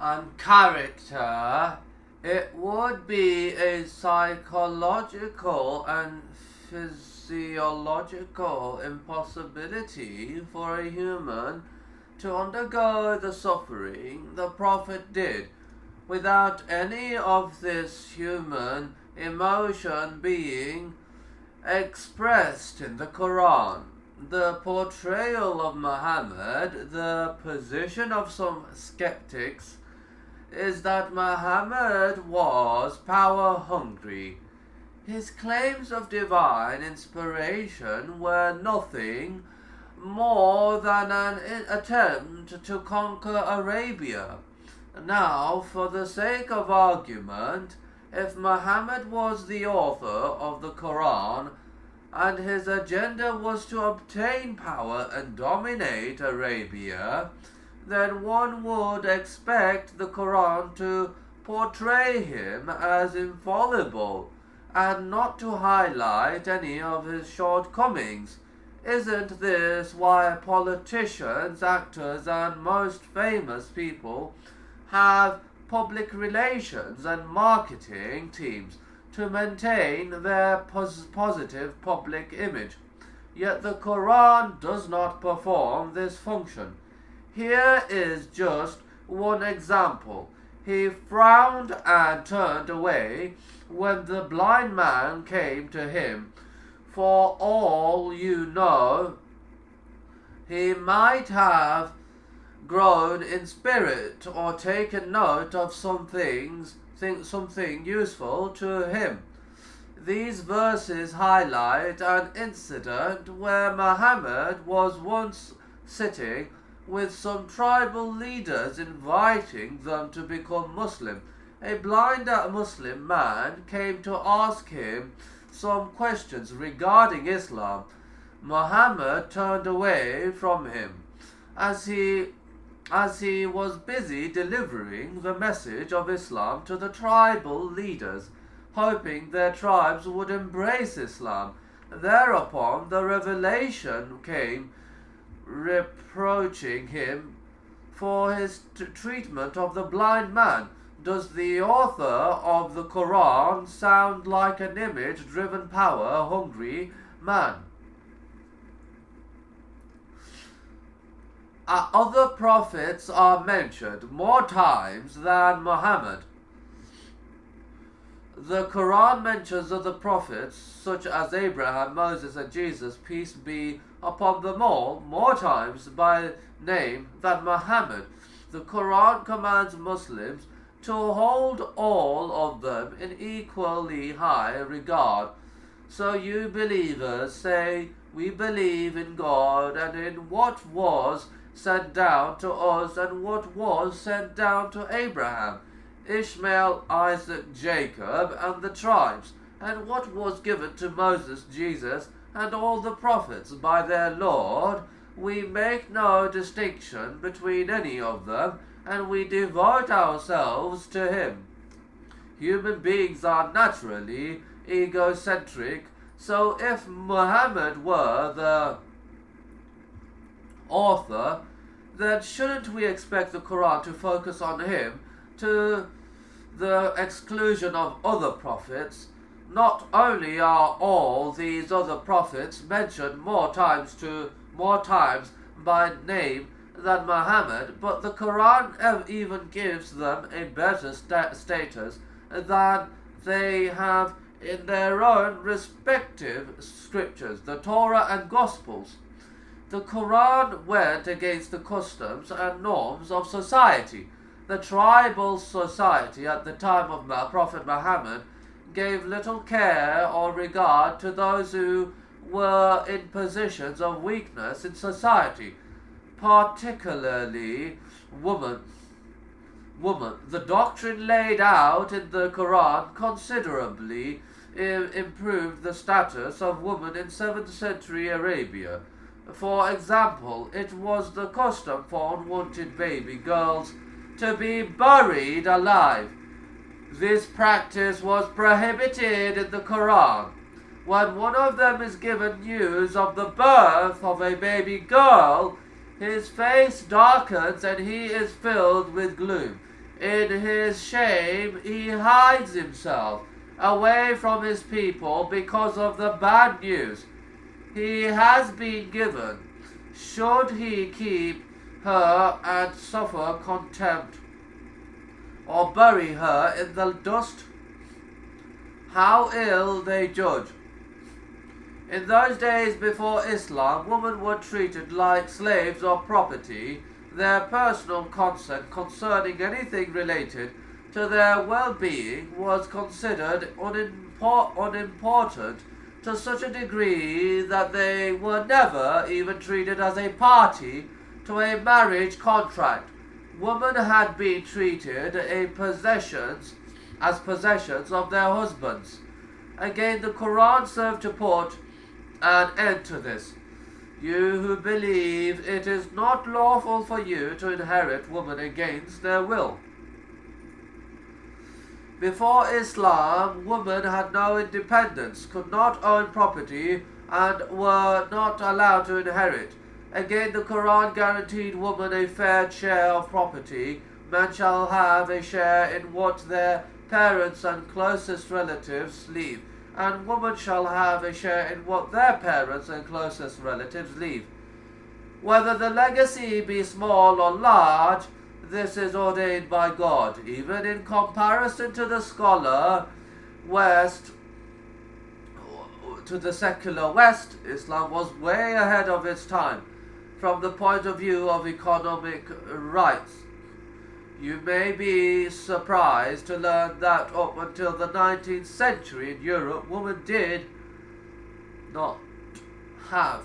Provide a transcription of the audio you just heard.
and character, it would be a psychological and physiological impossibility for a human to undergo the suffering the Prophet did without any of this human emotion being expressed in the Quran. The portrayal of Muhammad, the position of some skeptics, is that Muhammad was power hungry. His claims of divine inspiration were nothing more than an attempt to conquer Arabia. Now, for the sake of argument, if Muhammad was the author of the Quran and his agenda was to obtain power and dominate Arabia, then one would expect the Quran to portray him as infallible and not to highlight any of his shortcomings. Isn't this why politicians, actors, and most famous people have public relations and marketing teams to maintain their positive public image? Yet the Quran does not perform this function. Here is just one example. He frowned and turned away when the blind man came to him. For all you know, he might have grown in spirit or taken note of something useful to him. These verses highlight an incident where Muhammad was once sitting with some tribal leaders inviting them to become Muslim. A blind Muslim man came to ask him some questions regarding Islam. Muhammad turned away from him as he was busy delivering the message of Islam to the tribal leaders, hoping their tribes would embrace Islam. Thereupon the revelation came reproaching him for his treatment of the blind man. Does the author of the Quran sound like an image-driven, power-hungry man? Other prophets are mentioned more times than Muhammad. The Quran mentions other prophets such as Abraham, Moses, and Jesus, peace be upon them all, more times by name than Muhammad. The Quran commands Muslims to hold all of them in equally high regard. So you believers say, we believe in God and in what was sent down to us and what was sent down to Abraham, Ishmael, Isaac, Jacob, and the tribes, and what was given to Moses, Jesus, and all the prophets by their Lord. We make no distinction between any of them, and we devote ourselves to him. Human beings are naturally egocentric, so if Muhammad were the author, then shouldn't we expect the Quran to focus on him to the exclusion of other prophets? Not only are all these other prophets mentioned more times by name than Muhammad, but the Quran even gives them a better status than they have in their own respective scriptures, the Torah and Gospels. The Quran went against the customs and norms of society. The tribal society at the time of Prophet Muhammad gave little care or regard to those who were in positions of weakness in society, particularly women. The doctrine laid out in the Quran considerably improved the status of women in 7th century Arabia. For example, it was the custom for unwanted baby girls to be buried alive. This practice was prohibited in the Quran. When one of them is given news of the birth of a baby girl, his face darkens and he is filled with gloom. In his shame, he hides himself away from his people because of the bad news he has been given. Should he keep her and suffer contempt, or bury her in the dust? How ill they judge. In those days before Islam, women were treated like slaves or property. Their personal consent concerning anything related to their well-being was considered unimportant to such a degree that they were never even treated as a party to a marriage contract. Women had been treated as possessions of their husbands. Again, the Quran served to put an end to this. You who believe it is not lawful for you to inherit women against their will. Before Islam, women had no independence, could not own property, and were not allowed to inherit. Again, the Quran guaranteed women a fair share of property. Men shall have a share in what their parents and closest relatives leave, and women shall have a share in what their parents and closest relatives leave. Whether the legacy be small or large, this is ordained by God. Even in comparison to the secular West, Islam was way ahead of its time from the point of view of economic rights. You may be surprised to learn that up until the 19th century in Europe, women did not have